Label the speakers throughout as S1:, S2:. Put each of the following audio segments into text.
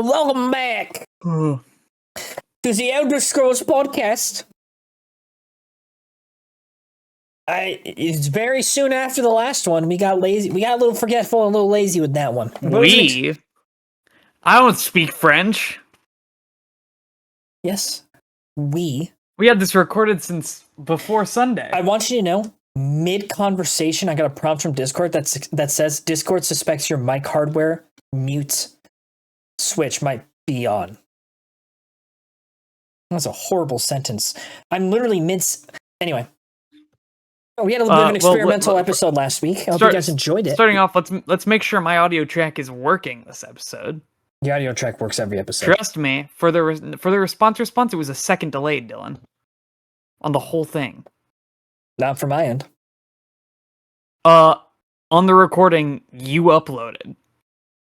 S1: welcome back to the Elder Scrolls podcast. It's very soon after the last one. We got lazy. We got a little forgetful and a little lazy with that one.
S2: I don't speak French.
S1: Yes, we.
S2: We had this recorded since before Sunday.
S1: I want you to know, mid-conversation, I got a prompt from Discord that says, Discord suspects your mic hardware mute switch might be on. That's a horrible sentence. I'm literally Anyway. We had a little bit of an experimental episode last week. I hope you guys enjoyed it.
S2: Starting off, let's make sure my audio track is working this episode.
S1: The audio track works every episode.
S2: Trust me, for the response, it was a second delayed, Dylan. On the whole thing.
S1: Not from my end.
S2: On the recording you uploaded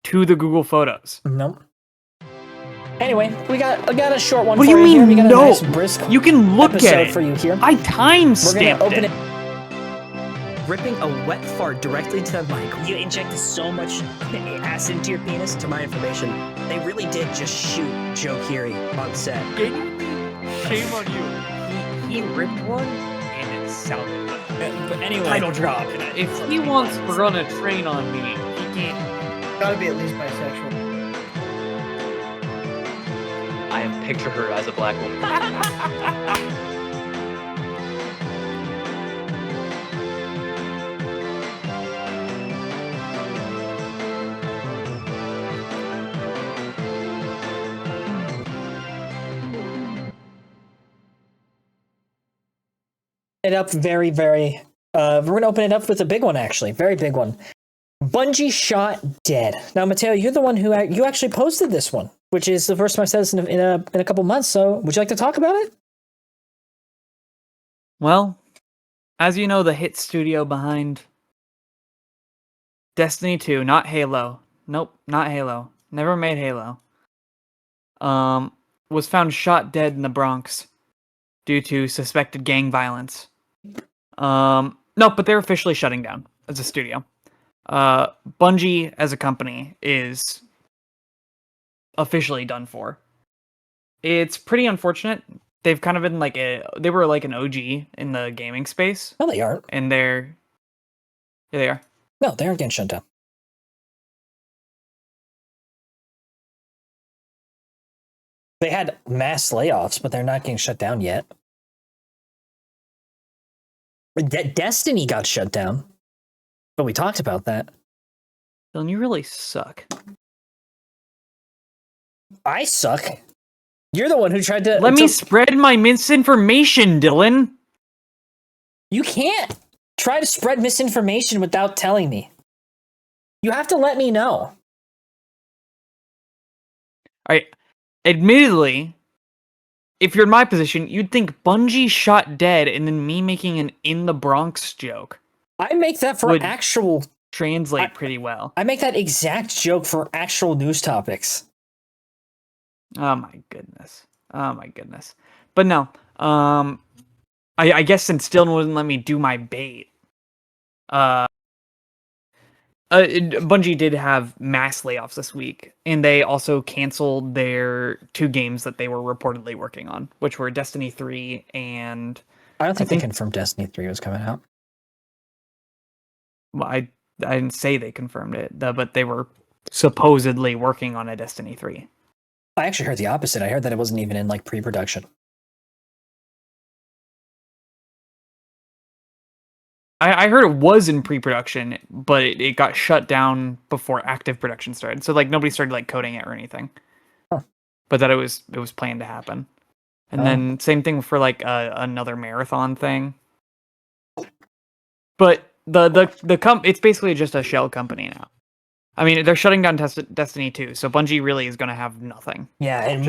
S2: to the Google Photos.
S1: Nope. Anyway, we got a short one.
S2: What do you mean?
S1: Here. We got a
S2: no,
S1: nice, brisk
S2: you can look at it
S1: for you here.
S2: I time-stamped it.
S1: Ripping a wet fart directly into the mic. You injected so much acid into your penis. To my information, they really did just shoot Joe Keery on set.
S2: Shame on you.
S1: He ripped one,
S2: and it sounded good.
S1: But anyway, title drop.
S2: If he wants to run a train on me, he can't.
S3: Gotta be at least bisexual.
S4: I picture her as a black woman.
S1: It up very, very. We're gonna open it up with a big one, actually, very big one. Bungie shot dead. Now, Mateo, you're the one who you actually posted this one, which is the first time I said this in a couple months. So, would you like to talk about it?
S2: Well, as you know, the hit studio behind Destiny 2, not Halo. Nope, not Halo. Never made Halo. Was found shot dead in the Bronx due to suspected gang violence. No, but they're officially shutting down as a studio. Bungie as a company is officially done for. It's pretty unfortunate. They've kind of been they were like an OG in the gaming space.
S1: No, they aren't.
S2: And yeah, they are.
S1: No, they aren't getting shut down. They had mass layoffs, but they're not getting shut down yet. Destiny got shut down, but we talked about that.
S2: Dylan, you really suck.
S1: I suck. You're the one who tried to...
S2: Let me spread my misinformation, Dylan.
S1: You can't try to spread misinformation without telling me. You have to let me know.
S2: Admittedly, if you're in my position, you'd think Bungie shot dead and then me making an in the Bronx joke.
S1: I make that for actual...
S2: Translate pretty well.
S1: I make that exact joke for actual news topics.
S2: Oh my goodness. But no, I guess since Dylan wouldn't let me do my bait, Bungie did have mass layoffs this week, and they also canceled their 2 games that they were reportedly working on, which were Destiny 3 and...
S1: I don't think they confirmed Destiny 3 was coming out.
S2: Well, I didn't say they confirmed it, but they were supposedly working on a Destiny 3.
S1: I actually heard the opposite. I heard that it wasn't even in pre-production.
S2: I heard it was in pre-production, but it got shut down before active production started. So nobody started coding it or anything.
S1: Huh.
S2: But that it was planned to happen. And then same thing for another marathon thing. But it's basically just a shell company now. I mean, they're shutting down Destiny 2, so Bungie really is going to have nothing.
S1: Yeah, and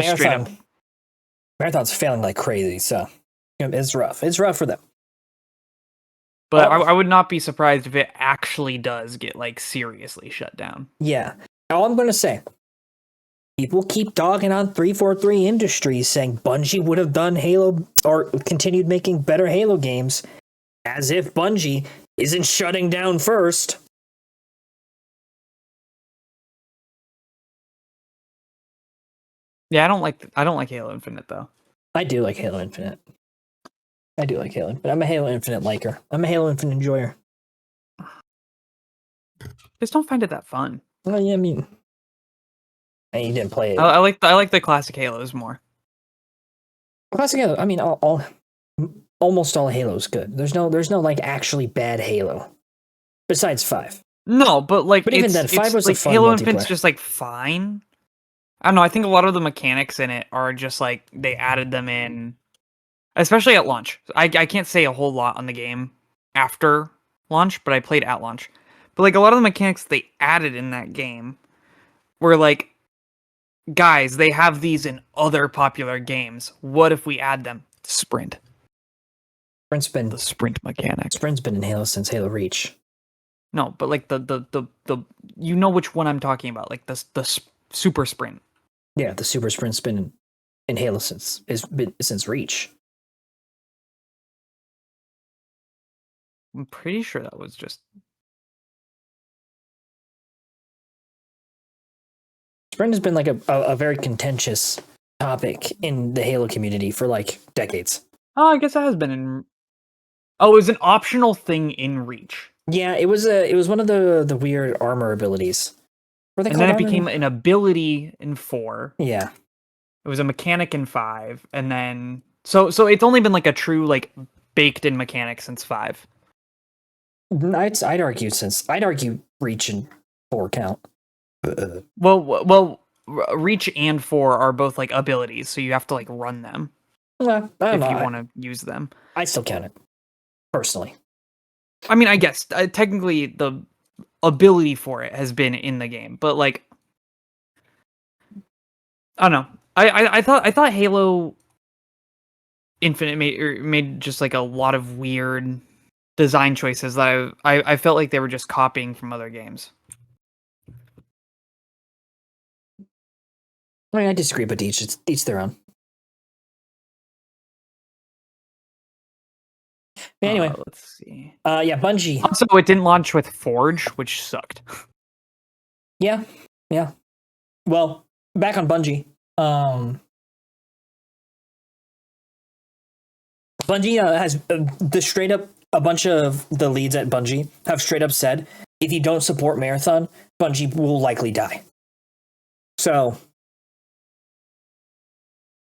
S1: Marathon's failing like crazy, so it's rough. It's rough for them.
S2: But I would not be surprised if it actually does get seriously shut down.
S1: Yeah. All I'm going to say, people keep dogging on 343 Industries saying Bungie would have done Halo or continued making better Halo games, as if Bungie isn't shutting down first.
S2: Yeah, I don't like Halo Infinite though.
S1: I do like Halo Infinite. I'm a Halo Infinite liker. I'm a Halo Infinite enjoyer.
S2: Just don't find it that fun.
S1: Well, yeah, I mean, and you didn't play it.
S2: I like the classic Halos more.
S1: Classic Halo. I mean, almost all Halo's good. There's no like actually bad Halo, besides 5.
S2: No, but like,
S1: But even then, 5 was a
S2: like
S1: fun
S2: Halo
S1: multiplayer.
S2: Infinite's just like fine. I don't know. I think a lot of the mechanics in it are just like they added them in, especially at launch. I can't say a whole lot on the game after launch, but I played at launch. But like a lot of the mechanics they added in that game were like, guys, they have these in other popular games. What if we add them? Sprint. The sprint mechanic.
S1: Sprint's been in Halo since Halo Reach.
S2: No, but like the you know which one I'm talking about, like the super sprint.
S1: Yeah, the super sprint's been in Halo since Reach.
S2: I'm pretty sure that was just
S1: Sprint has been like a very contentious topic in the Halo community for like decades.
S2: Oh, I guess that has been in. Oh, it was an optional thing in Reach.
S1: Yeah, it was one of the weird armor abilities. Were they
S2: And
S1: called
S2: then it
S1: armor?
S2: became an ability in 4.
S1: Yeah.
S2: It was a mechanic in 5, and then so it's only been like a true like baked in mechanic since 5.
S1: I'd argue Reach and 4 count.
S2: Well, Reach and 4 are both like abilities, so you have to like run them
S1: Well, I don't
S2: if
S1: know.
S2: you want to use them.
S1: I still count it personally.
S2: I mean, I guess technically the ability for it has been in the game, but like, I don't know. I thought Halo Infinite made just like a lot of weird design choices that I felt like they were just copying from other games.
S1: I mean, I disagree, but each their own. Anyway,
S2: let's see.
S1: Yeah, Bungie.
S2: Also, it didn't launch with Forge, which sucked.
S1: Yeah. Well, back on Bungie. Bungie has the straight up, a bunch of the leads at Bungie have straight up said, if you don't support Marathon, Bungie will likely die. So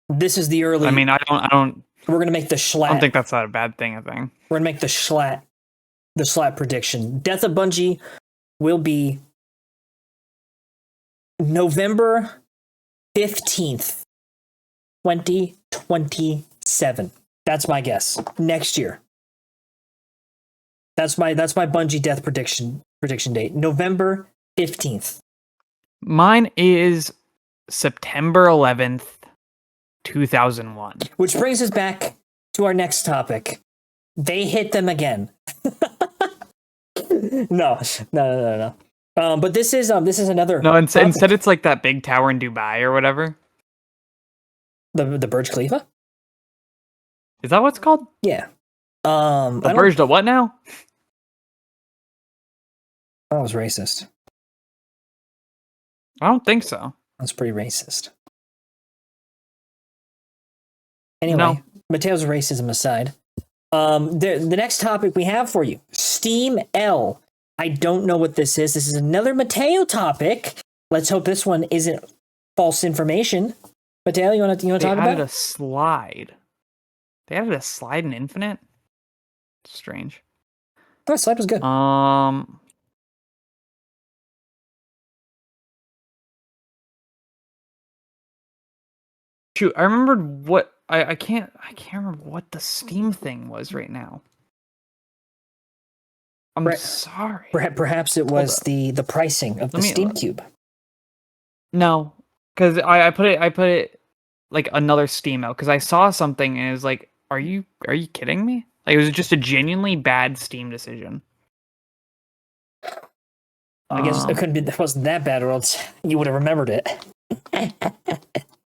S1: this is the early.
S2: I mean, I don't.
S1: We're gonna make the
S2: I
S1: Schlatt.
S2: don't think that's not a bad thing. I think
S1: We're gonna make the Schlatt prediction. Death of Bungie will be November 15th, 2027. That's my guess. Next year. That's my Bungie death prediction date. November 15th.
S2: mine is September 11th, 2001.
S1: Which brings us back to our next topic. They hit them again. No. But this is another.
S2: No, instead it's like that big tower in Dubai or whatever.
S1: The Burj Khalifa.
S2: Is that what it's called?
S1: Yeah.
S2: The Burj to what now?
S1: That was racist.
S2: I don't think so.
S1: That's pretty racist. Anyway,
S2: No.
S1: Mateo's racism aside, the next topic we have for you, Steam L. I don't know what this is. This is another Mateo topic. Let's hope this one isn't false information. Mateo, you want to talk about
S2: added
S1: it?
S2: a slide. They added a slide in Infinite? Strange.
S1: Oh, slide was good.
S2: Shoot, I remembered what I can't remember what the Steam thing was right now. I'm sorry.
S1: Perhaps it was the pricing of the Steam Cube.
S2: No, because I put it like another Steam out because I saw something and it was like, are you kidding me? Like, it was just a genuinely bad Steam decision.
S1: I guess it couldn't be. It wasn't that bad, or else you would have remembered it.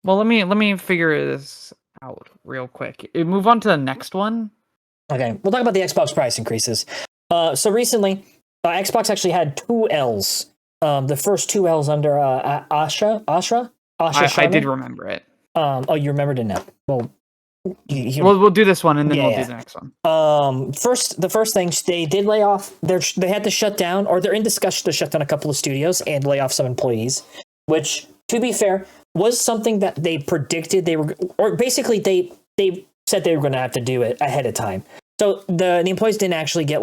S2: Well, let me figure this out real quick. Move on to the next one.
S1: Okay, we'll talk about the Xbox price increases. So recently, Xbox actually had 2 L's. The first 2 L's under Asha.
S2: I did remember it.
S1: Oh, you remembered it now. Well,
S2: We'll do this one and then
S1: Yeah,
S2: we'll
S1: yeah.
S2: do the next one.
S1: The first thing they did lay off. They had to shut down, or they're in discussion to shut down a couple of studios and lay off some employees. Which, to be fair, was something that they predicted they were, or basically they said they were going to have to do it ahead of time. So the employees didn't actually get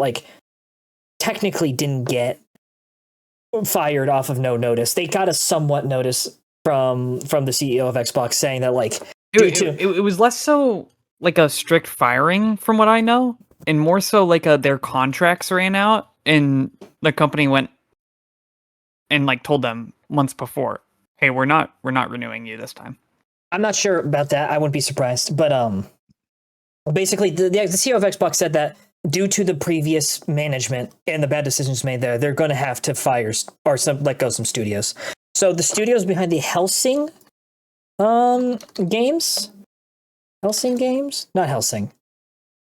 S1: technically didn't get fired off of no notice. They got a somewhat notice from the CEO of Xbox saying that
S2: It was less so like a strict firing from what I know, and more so like their contracts ran out and the company went and told them months before, hey, we're not renewing you this time.
S1: I'm not sure about that. I wouldn't be surprised, but basically the CEO of Xbox said that due to the previous management and the bad decisions made there, they're going to have to fire or let go some studios. So the studios behind the Hellsing games, not Hellsing,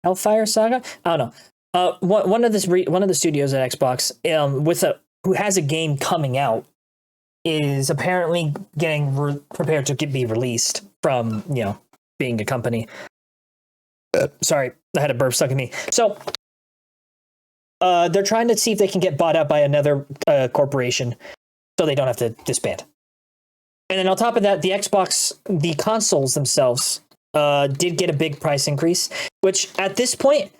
S1: Hellfire Saga. I don't know. One of the studios at Xbox, who has a game coming out, is apparently getting prepared to be released from being a company. Sorry, I had a burp stuck in me. So they're trying to see if they can get bought out by another corporation, so they don't have to disband. And then on top of that, the consoles themselves did get a big price increase, which at this point,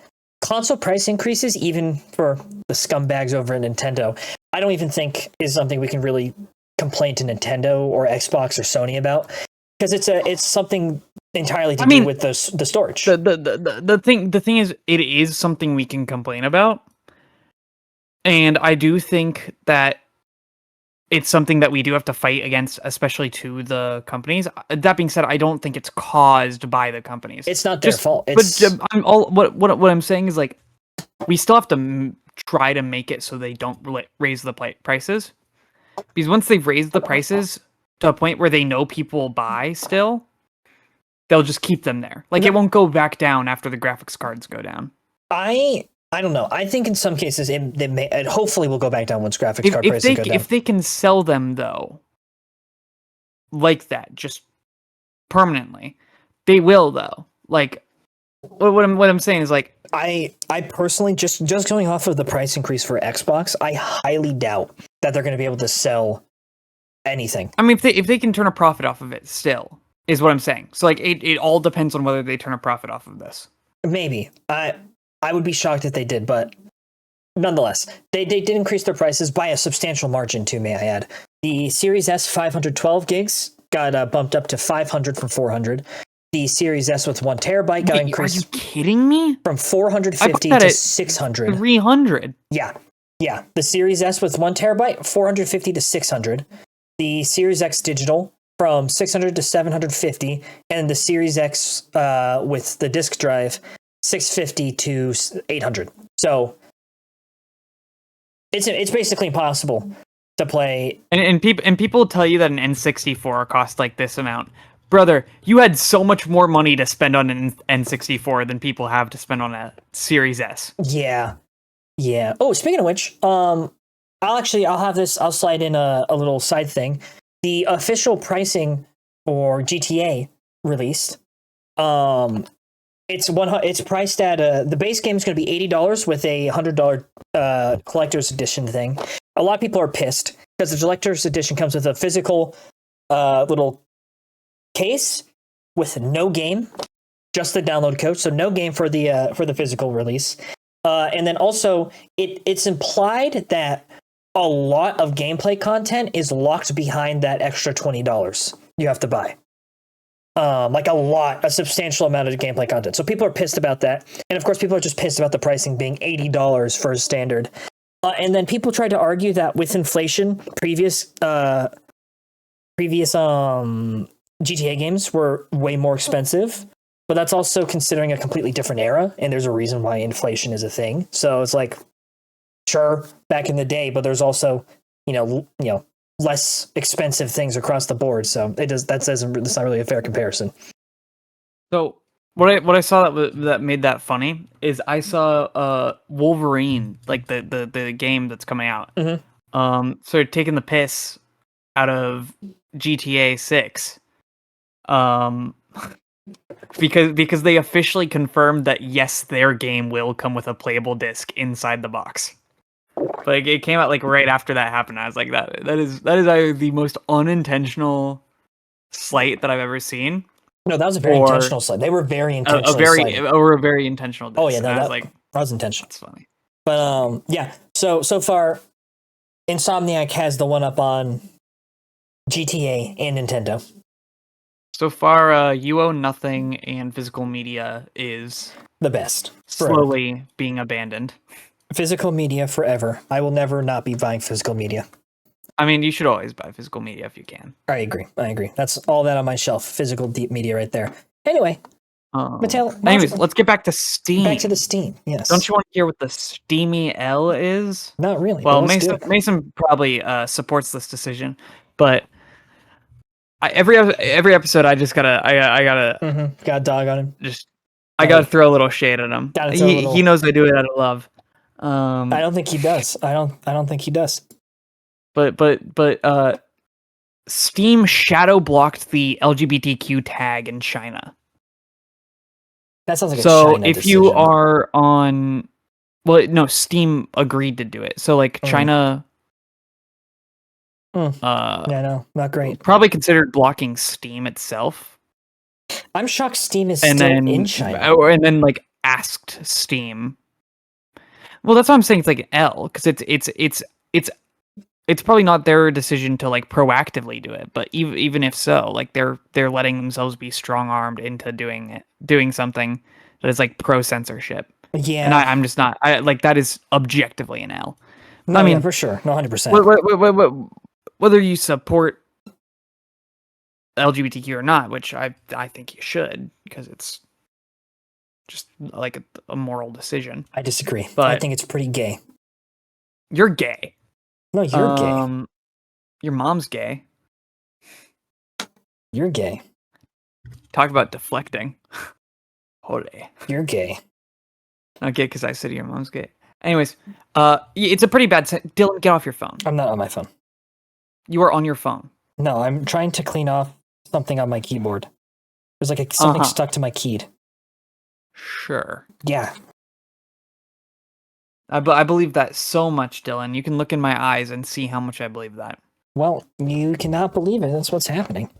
S1: console price increases, even for the scumbags over at Nintendo, I don't even think is something we can really complain to Nintendo or Xbox or Sony about, because it's something entirely to do with the storage.
S2: The thing is, it is something we can complain about, and I do think that it's something that we do have to fight against, especially to the companies. That being said, I don't think it's caused by the companies.
S1: It's not their fault.
S2: What I'm saying is we still have to try to make it so they don't raise the prices, because once they've raised the prices to a point where they know people will buy still, they'll just keep them there. It won't go back down after the graphics cards go down.
S1: I don't know. I think in some cases it hopefully will go back down once graphics card prices go down.
S2: If they can sell them though, like that, just permanently, they will though. What I'm saying is
S1: I personally just going off of the price increase for Xbox, I highly doubt that they're going to be able to sell anything.
S2: I mean, if they can turn a profit off of it, still is what I'm saying. So it all depends on whether they turn a profit off of this.
S1: Maybe I would be shocked if they did, but nonetheless, they did increase their prices by a substantial margin too, may I add. The Series S 512 gigs got bumped up to 500 from 400. The Series S with 1 terabyte got increased.
S2: Are you kidding me?
S1: From 450 to 600.
S2: 300.
S1: Yeah. The Series S with 1 terabyte, 450 to 600. The Series X digital from 600 to 750, and the Series X with the disk drive, 650 to 800. So it's basically impossible to play.
S2: And people tell you that an N64 costs this amount. Brother, you had so much more money to spend on an N64 than people have to spend on a Series S.
S1: Yeah. Oh, speaking of which, I'll slide in a little side thing. The official pricing for GTA released. It's priced at the base game is going to be $80 with a $100 collector's edition thing. A lot of people are pissed because the collector's edition comes with a physical little case with no game, just the download code. So no game for the physical release. And then also it's implied that a lot of gameplay content is locked behind that extra $20 you have to buy. A substantial amount of gameplay content. So people are pissed about that. And of course, people are just pissed about the pricing being $80 for a standard. And then people tried to argue that with inflation, previous GTA games were way more expensive. But that's also considering a completely different era, and there's a reason why inflation is a thing. So it's sure, back in the day, but there's also, less expensive things across the board. So it's not really a fair comparison.
S2: So what I saw that made that funny is I saw Wolverine, the game that's coming out.
S1: Mm-hmm.
S2: Started taking the piss out of GTA 6. Because they officially confirmed that yes, their game will come with a playable disc inside the box. But like, it came out like right after that happened. I was like, that is either the most unintentional slight that I've ever seen.
S1: No, that was a very
S2: or
S1: intentional slide. They were very
S2: a
S1: intentional.
S2: a very intentional disc.
S1: Oh yeah, no,
S2: and I
S1: that
S2: was like,
S1: that was intentional.
S2: that's funny.
S1: But yeah. So far, Insomniac has the one up on GTA and Nintendo.
S2: So far, you own nothing, and physical media is
S1: The best. Forever.
S2: slowly being abandoned.
S1: Physical media forever. I will never not be buying physical media.
S2: I mean, you should always buy physical media if you can.
S1: I agree. That's all that on my shelf. Physical deep media right there. Anyway, Mattel.
S2: Anyways, let's get back to Steam.
S1: Back to the Steam. Yes.
S2: Don't you want to hear what the Steamy L is?
S1: Not really.
S2: Well,
S1: but let's do it.
S2: Mason probably supports this decision, but every episode I just gotta
S1: Got a dog on him.
S2: I gotta throw a little shade at him. He knows I do it out of love.
S1: I don't think he does. I don't think he does.
S2: But Steam shadow blocked the LGBTQ tag in China.
S1: That sounds like
S2: so
S1: a China
S2: if
S1: decision.
S2: you are on, well, no, Steam agreed to do it. So like China,
S1: yeah, no, not great.
S2: probably considered blocking Steam itself.
S1: I'm shocked Steam is
S2: And
S1: still
S2: then
S1: in China.
S2: and then like asked Steam. Well, that's why I'm saying it's like L, because it's probably not their decision to like proactively do it, but even if so, like they're letting themselves be strong armed into doing something that is like pro censorship.
S1: Yeah,
S2: and I'm just not. I like that is objectively an L.
S1: No,
S2: I mean,
S1: yeah, for sure, no, 100%.
S2: Whether you support LGBTQ or not, which I think you should, because it's just like a moral decision.
S1: I disagree.
S2: But
S1: I think it's pretty gay.
S2: You're gay.
S1: No, you're gay.
S2: Your mom's gay.
S1: You're gay.
S2: Talk about deflecting. Holy.
S1: You're gay.
S2: Okay, because I said your mom's gay. Anyways, it's a pretty bad. Dylan, get off your phone.
S1: I'm not on my phone.
S2: You are on your phone.
S1: No, I'm trying to clean off something on my keyboard. There's like something stuck to my keyed.
S2: Sure.
S1: Yeah.
S2: I believe that so much, Dylan. You can look in my eyes and see how much I believe that.
S1: Well, you cannot believe it. That's what's happening.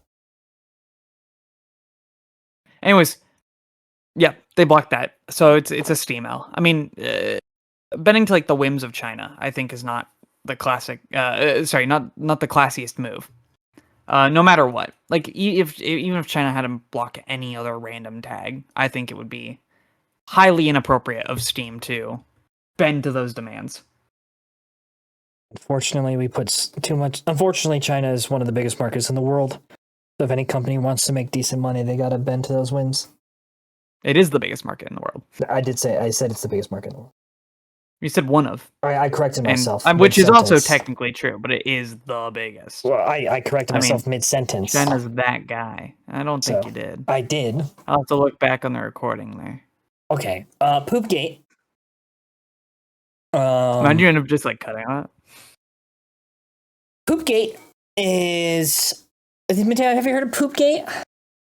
S2: Anyways, yeah, they blocked that. So it's a Steam L. I mean, bending to like the whims of China, I think, is not the classic. Not the classiest move. No matter what, like even if China had to block any other random tag, I think it would be highly inappropriate of Steam to bend to those demands.
S1: Unfortunately, we put too much. Unfortunately, China is one of the biggest markets in the world. So if any company wants to make decent money, they gotta bend to those whims.
S2: It is the biggest market in the world.
S1: I said it's the biggest market in the world.
S2: You said one of.
S1: I corrected myself.
S2: Which is also technically true, but it is the biggest.
S1: Well, I corrected myself mid-sentence.
S2: China's that guy. I don't think you did.
S1: I did.
S2: I'll have to look back on the recording there.
S1: Okay. Poopgate.
S2: Imagine you end up just like cutting on it.
S1: Poopgate is. Mateo, have you heard of Poopgate?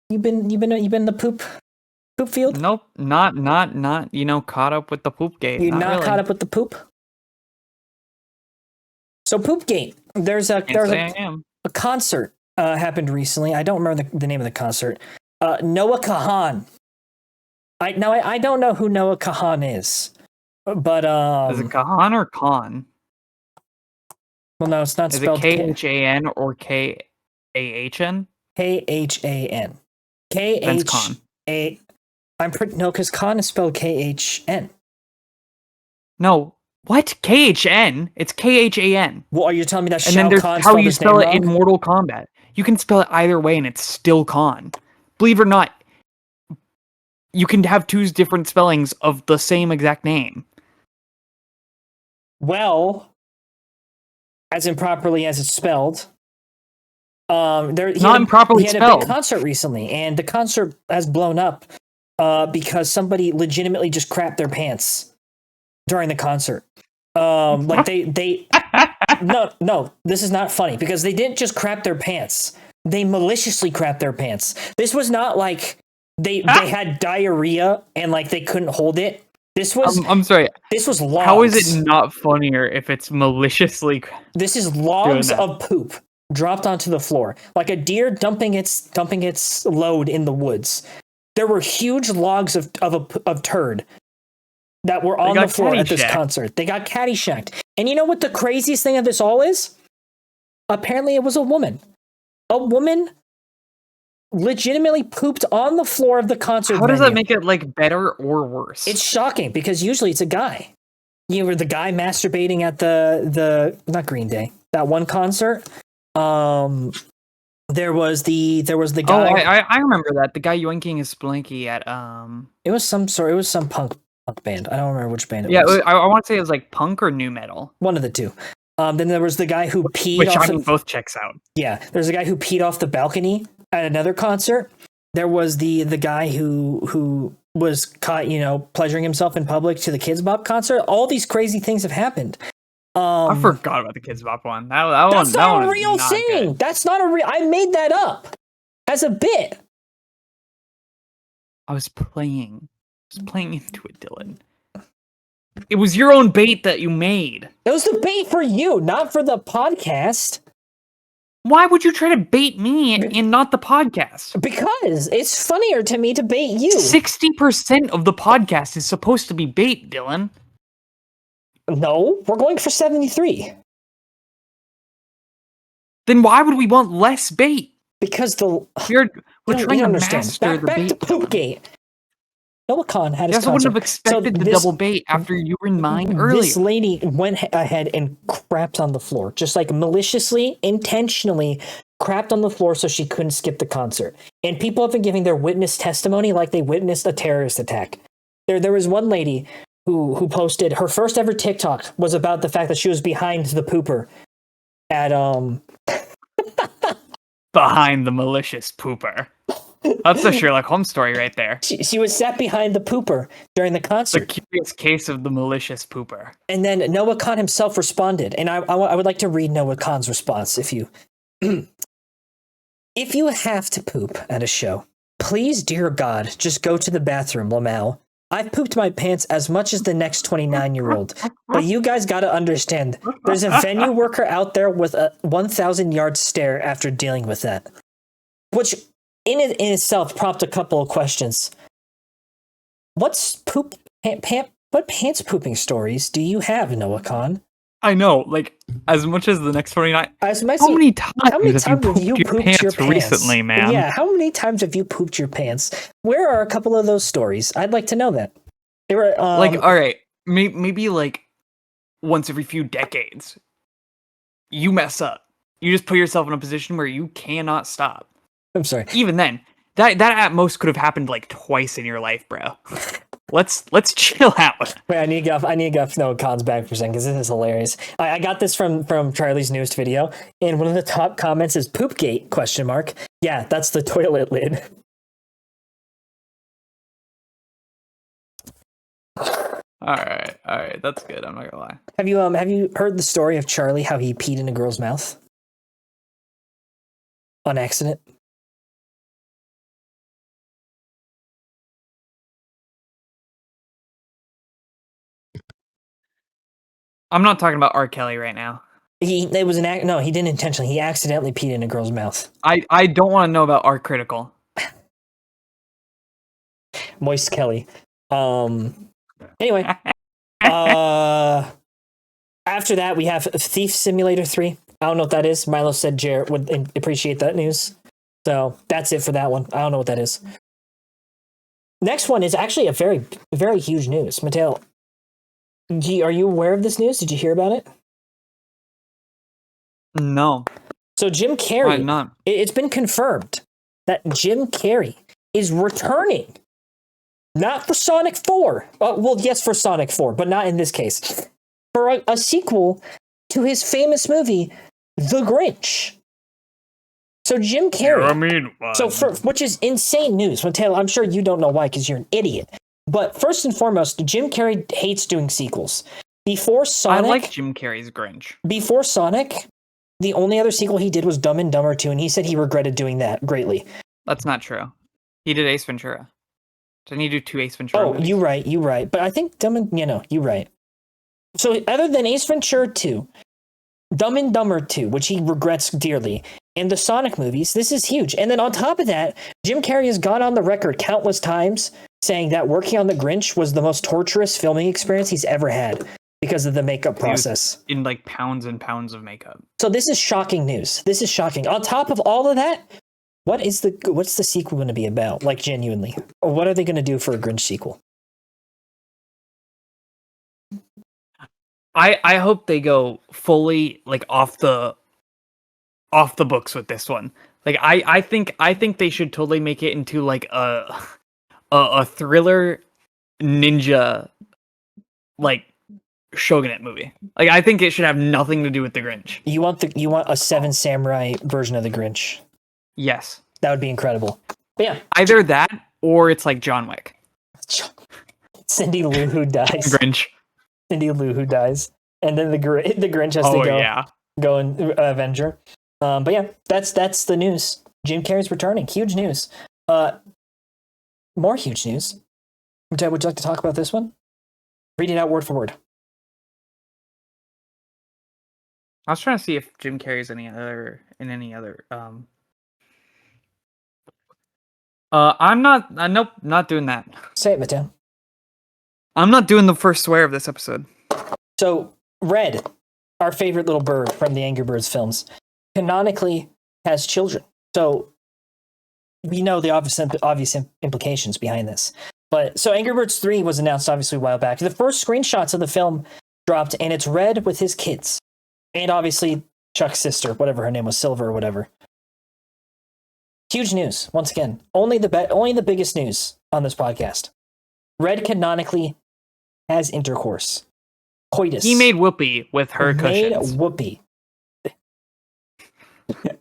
S1: You've been the poop field?
S2: Nope, not caught up with the Poopgate.
S1: You're not
S2: really.
S1: caught up with the poop. So Poopgate, there's a concert happened recently. I don't remember the name of the concert. Noah Kahan. I don't know who Noah Kahan is, but
S2: is it Kahan or Khan?
S1: Well, no, it's not spelled.
S2: Is it Khan or Kahn?
S1: Khan.
S2: That's Khan.
S1: No, because Khan is spelled Khn.
S2: No, what? Khn? It's Khan.
S1: Well, are you telling me that
S2: and then there's
S1: Khan
S2: how you spell it
S1: wrong?
S2: in Mortal Kombat? You can spell it either way, and it's still Khan. Believe it or not, you can have two different spellings of the same exact name.
S1: Well, as improperly as it's spelled. He had a big concert recently, and the concert has blown up because somebody legitimately just crapped their pants during the concert. Like they no, this is not funny because they didn't just crap their pants. They maliciously crapped their pants. This was not like they had diarrhea and like they couldn't hold it. This was
S2: I'm sorry.
S1: This was logs.
S2: How is it not funnier if it's maliciously?
S1: This is logs of poop dropped onto the floor, like a deer dumping its load in the woods. There were huge logs of turd that were on the floor at this concert. They got caddyshacked. And you know what the craziest thing of this all is? Apparently it was a woman. A woman legitimately pooped on the floor of the concert
S2: How does that make it like better or worse?
S1: It's shocking because usually it's a guy. You were the guy masturbating at the not Green Day, that one concert. There was the guy.
S2: Oh, I remember that. The guy yoinking his splanky at
S1: It was some punk band. I don't remember which band it was.
S2: Yeah, I want to say it was like punk or new metal.
S1: One of the two. Then there was the guy who peed
S2: Which
S1: off
S2: both checks out.
S1: Yeah, there's a guy who peed off the balcony at another concert. There was the guy who was caught, pleasuring himself in public to the Kids Bop concert. All these crazy things have happened.
S2: I forgot about the Kids Bop one.
S1: That's not a real thing. That's not a real. I made that up as a bit.
S2: I was playing into it, Dylan. It was your own bait that you made.
S1: It was the bait for you, not for the podcast.
S2: Why would you try to bait me and not the podcast?
S1: Because it's funnier to me to bait you.
S2: 60% of the podcast is supposed to be bait, Dylan.
S1: No, we're going for 73.
S2: Then why would we want less bait?
S1: Because
S2: we're trying to master the bait.
S1: Back to Poopgate. Noah Khan had his concert.
S2: I wouldn't have expected the double bait after you were in mine earlier.
S1: This lady went ahead and crapped on the floor, just like maliciously, intentionally crapped on the floor so she couldn't skip the concert. And people have been giving their witness testimony like they witnessed a terrorist attack. There was one lady who posted her first ever TikTok was about the fact that she was behind the pooper at
S2: behind the malicious pooper. That's a Sherlock Holmes story right there.
S1: She was sat behind the pooper during the concert.
S2: The curious case of the malicious pooper.
S1: And then Noah Khan himself responded, and I would like to read Noah Khan's response. If you have to poop at a show, please, dear God, just go to the bathroom, Lamau. I've pooped my pants as much as the next 29-year-old, but you guys got to understand, there's a venue worker out there with a 1,000-yard stare after dealing with that, which in itself prompted a couple of questions. What pants pooping stories do you have, Noah Khan?
S2: I know, like, as much as the next 29. How many times have you pooped your pants recently, man?
S1: Yeah, how many times have you pooped your pants? Where are a couple of those stories? I'd like to know that. They were
S2: like, all right, maybe like once every few decades, you mess up. You just put yourself in a position where you cannot stop.
S1: I'm sorry.
S2: Even then, that at most could have happened like twice in your life, bro. Let's chill out.
S1: Wait, I need to get off Noah Khan's back for a second because this is hilarious. I got this from Charlie's newest video, and one of the top comments is "Poopgate?" ? Yeah, that's the toilet lid.
S2: All right, that's good. I'm not gonna lie.
S1: Have you heard the story of Charlie, how he peed in a girl's mouth on accident?
S2: I'm not talking about R. Kelly right now.
S1: It was no, he didn't intentionally. He accidentally peed in a girl's mouth.
S2: I don't want to know about Art Critical.
S1: Moist Kelly. Anyway. After that, we have Thief Simulator 3. I don't know what that is. Milo said Jarrett would appreciate that news. So that's it for that one. I don't know what that is. Next one is actually a very, very huge news. Mateo, are you aware of this news? Did you hear about it?
S2: No.
S1: So Jim Carrey,
S2: Why not?
S1: It's been confirmed that Jim Carrey is returning. Not for Sonic 4. Well, yes, for Sonic 4, but not in this case. For a sequel to his famous movie, The Grinch. So Jim Carrey. Which is insane news. Well, Taylor, I'm sure you don't know why because you're an idiot. But first and foremost, Jim Carrey hates doing sequels. Before Sonic,
S2: I like Jim Carrey's Grinch.
S1: Before Sonic, the only other sequel he did was Dumb and Dumber 2, and he said he regretted doing that greatly.
S2: That's not true. He did Ace Ventura. Didn't he do 2 Ace Ventura
S1: Oh,
S2: movies?
S1: you're right. But I think you're right. So other than Ace Ventura 2, Dumb and Dumber 2, which he regrets dearly, and the Sonic movies, this is huge. And then on top of that, Jim Carrey has gone on the record countless times saying that working on The Grinch was the most torturous filming experience he's ever had because of the makeup process.
S2: In like pounds and pounds of makeup.
S1: So this is shocking news. This is shocking. On top of all of that, what's the sequel going to be about? Like, genuinely, or what are they going to do for a Grinch sequel?
S2: I hope they go fully like off the books with this one. Like I think they should totally make it into like a thriller ninja like shogunate movie. Like I think it should have nothing to do with the Grinch.
S1: You want a Seven Samurai version of the Grinch?
S2: Yes.
S1: That would be incredible. But yeah,
S2: Either that or it's like John Wick.
S1: Cindy Lou Who dies.
S2: Grinch.
S1: Cindy Lou Who dies, and then the Grinch has to go and Avenger. But yeah, that's the news. Jim Carrey's returning. Huge news. More huge news. Would you like to talk about this one? Read it out word for word.
S2: I was trying to see if Jim Carrey's in any other. I'm not. Nope, not doing that.
S1: Say it, Mateo.
S2: I'm not doing the first swear of this episode.
S1: So, Red, our favorite little bird from the Angry Birds films, canonically has children. So, we know the obvious implications behind this. But so Angry Birds 3 was announced obviously a while back. The first screenshots of the film dropped, and it's Red with his kids. And obviously Chuck's sister, whatever her name was, Silver or whatever. Huge news, once again. Only the biggest news on this podcast. Red canonically has intercourse. Coitus.
S2: He made Whoopi with her cushions.
S1: Made Whoopi.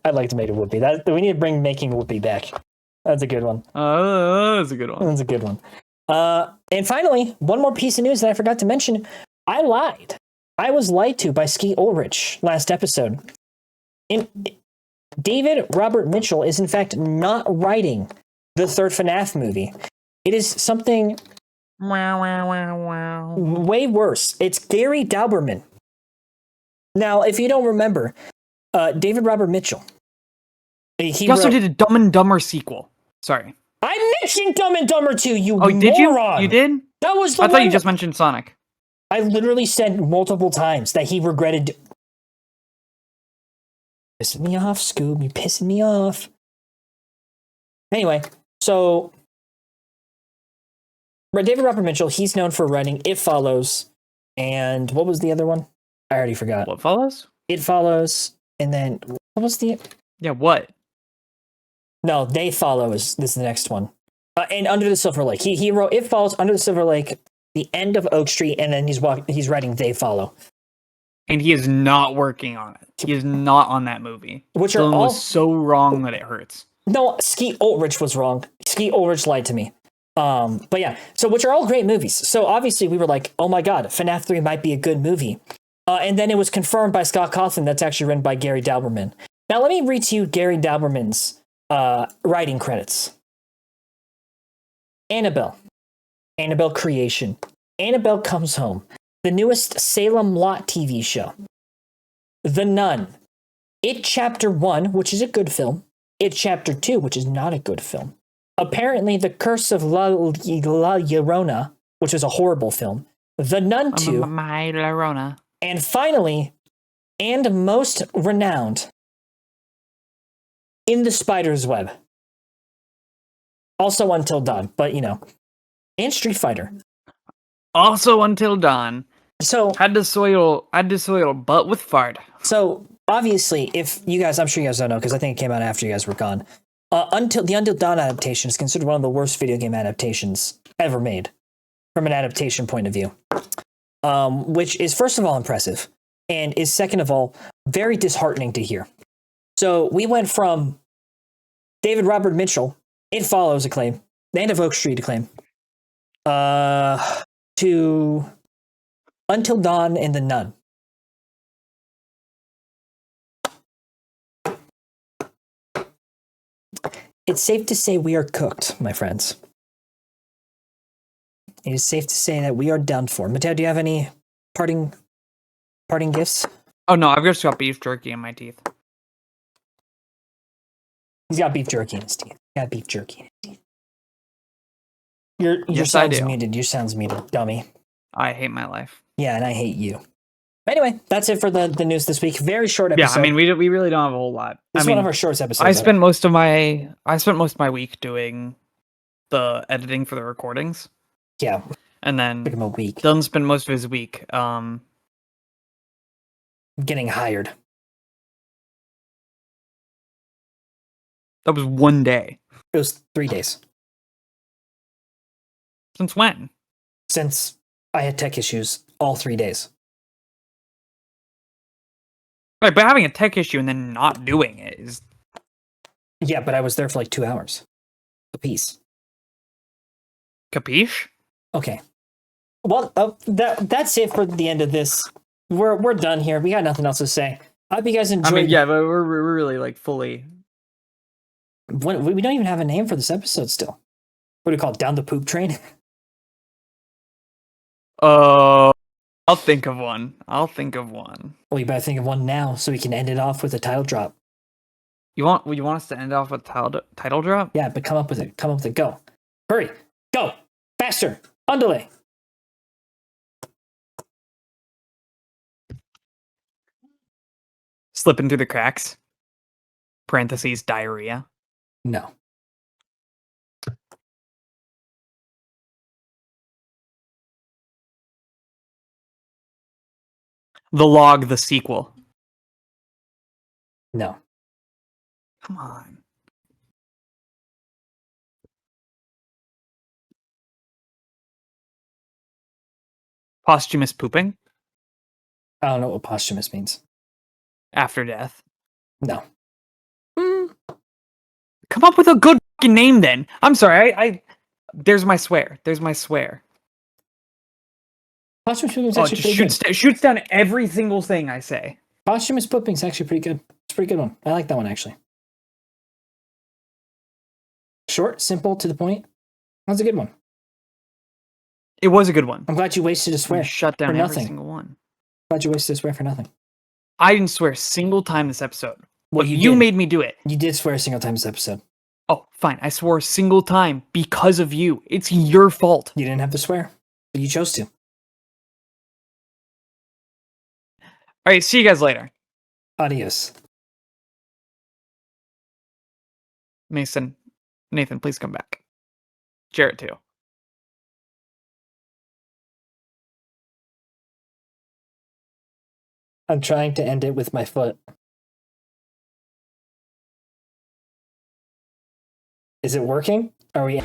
S1: I'd like to make a Whoopi. We need to bring making Whoopi back. That's a good one.
S2: That's a good one.
S1: That's a good one. And finally, one more piece of news that I forgot to mention. I lied. I was lied to by Skeet Ulrich last episode. David Robert Mitchell is in fact not writing the third FNAF movie. It is something way worse. It's Gary Dauberman. Now, if you don't remember, David Robert Mitchell. He
S2: also did a Dumb and Dumber sequel. Sorry.
S1: I mentioned Dumb and Dumber 2, you moron!
S2: Did you? You did?
S1: That was the
S2: I thought you just mentioned Sonic.
S1: I literally said multiple times that he regretted... Pissing me off, Scoob. You're pissing me off. Anyway, so... David Robert Mitchell, he's known for writing It Follows, and what was the other one? I already forgot.
S2: What follows?
S1: It Follows, and then... What was the...
S2: Yeah, what?
S1: No, They Follow is the next one. And Under the Silver Lake. He wrote It Follows, Under the Silver Lake, the end of Oak Street, and then he's writing They Follow.
S2: And he is not working on it. He is not on that movie.
S1: Which are
S2: Dylan
S1: all
S2: was so wrong that it hurts.
S1: No, Skeet Ulrich was wrong. Skeet Ulrich lied to me. But yeah, so which are all great movies. So obviously we were like, oh my god, FNAF 3 might be a good movie. And then it was confirmed by Scott Cawthon that's actually written by Gary Dauberman. Now let me read to you Gary Dauberman's writing credits. Annabelle Creation, Annabelle Comes Home, the newest Salem Lot TV show, The Nun, It Chapter 1, which is a good film, It Chapter 2, which is not a good film, apparently The Curse of La Llorona, which was a horrible film, The Nun 2,
S2: My Llorona,
S1: and finally, and most renowned, In the Spider's Web. Also Until Dawn, but you know. And Street Fighter.
S2: Also Until Dawn.
S1: So
S2: had to soil butt with fart.
S1: So obviously, if you guys, I'm sure you guys don't know because I think it came out after you guys were gone. Until Dawn adaptation is considered one of the worst video game adaptations ever made, from an adaptation point of view. Which is first of all impressive, and is second of all very disheartening to hear. So we went from David Robert Mitchell, It Follows acclaim, the end of Oak Street acclaim, to Until Dawn and The Nun. It's safe to say we are cooked, my friends. It is safe to say that we are done for. Mateo, do you have any parting gifts?
S2: Oh no, I've just got beef jerky in my teeth.
S1: He's got beef jerky in his teeth. Got beef jerky in his teeth. Your
S2: Yes, I
S1: sound's
S2: do.
S1: muted. Your sound's muted, dummy.
S2: I hate my life.
S1: Yeah, and I hate you. Anyway, that's it for the news this week. Very short episode.
S2: Yeah, I mean we really don't have a whole lot.
S1: This
S2: I
S1: is
S2: mean,
S1: one of our shortest episodes.
S2: I spent most of my week doing the editing for the recordings.
S1: Yeah,
S2: And then
S1: took him a week.
S2: Dylan spent most of his week
S1: Getting hired.
S2: that was one day.
S1: It was 3 days.
S2: Since when?
S1: Since I had tech issues all 3 days.
S2: Right, but having a tech issue and then not doing it is
S1: Yeah, but I was there for like 2 hours. A piece.
S2: capiche?
S1: Okay. Well, that's it for the end of this. We're done here. We got nothing else to say. I hope you guys enjoyed.
S2: I mean, yeah, but we're really like fully.
S1: We don't even have a name for this episode still. What do we call it? Down the poop train?
S2: I'll think of one.
S1: Well, you better think of one now so we can end it off with a title drop.
S2: You want us to end off with title drop?
S1: Yeah, but come up with it. Come up with it. Go. Hurry. Go. Faster. Underlay.
S2: Slipping through the cracks. Parentheses diarrhea.
S1: No.
S2: The Log, the sequel.
S1: No.
S2: Come on. Posthumous pooping
S1: I don't know what posthumous means.
S2: after death.
S1: No.
S2: Come up with a good fucking name then. I'm sorry. I there's my swear.
S1: Posthumous pooping is
S2: Oh, it
S1: actually
S2: just
S1: pretty good.
S2: shoots down every single thing I say.
S1: Posthumous pooping is actually pretty good. It's a pretty good one. I like that one actually. Short, simple, to the point. That's a good one.
S2: It was a good one.
S1: I'm glad you wasted a swear.
S2: Shut down
S1: for
S2: every
S1: nothing.
S2: single one.
S1: Glad you wasted a swear for nothing.
S2: I didn't swear a single time this episode.
S1: Well,
S2: But
S1: you
S2: you
S1: did.
S2: made me do it.
S1: You did swear a single time this episode.
S2: Oh, fine. I swore a single time because of you. It's your fault.
S1: You didn't have to swear, but you chose to.
S2: All right, see you guys later.
S1: Adios.
S2: Nathan, please come back. Jarrett, too.
S1: I'm trying to end it with my foot. Is it working? Are we...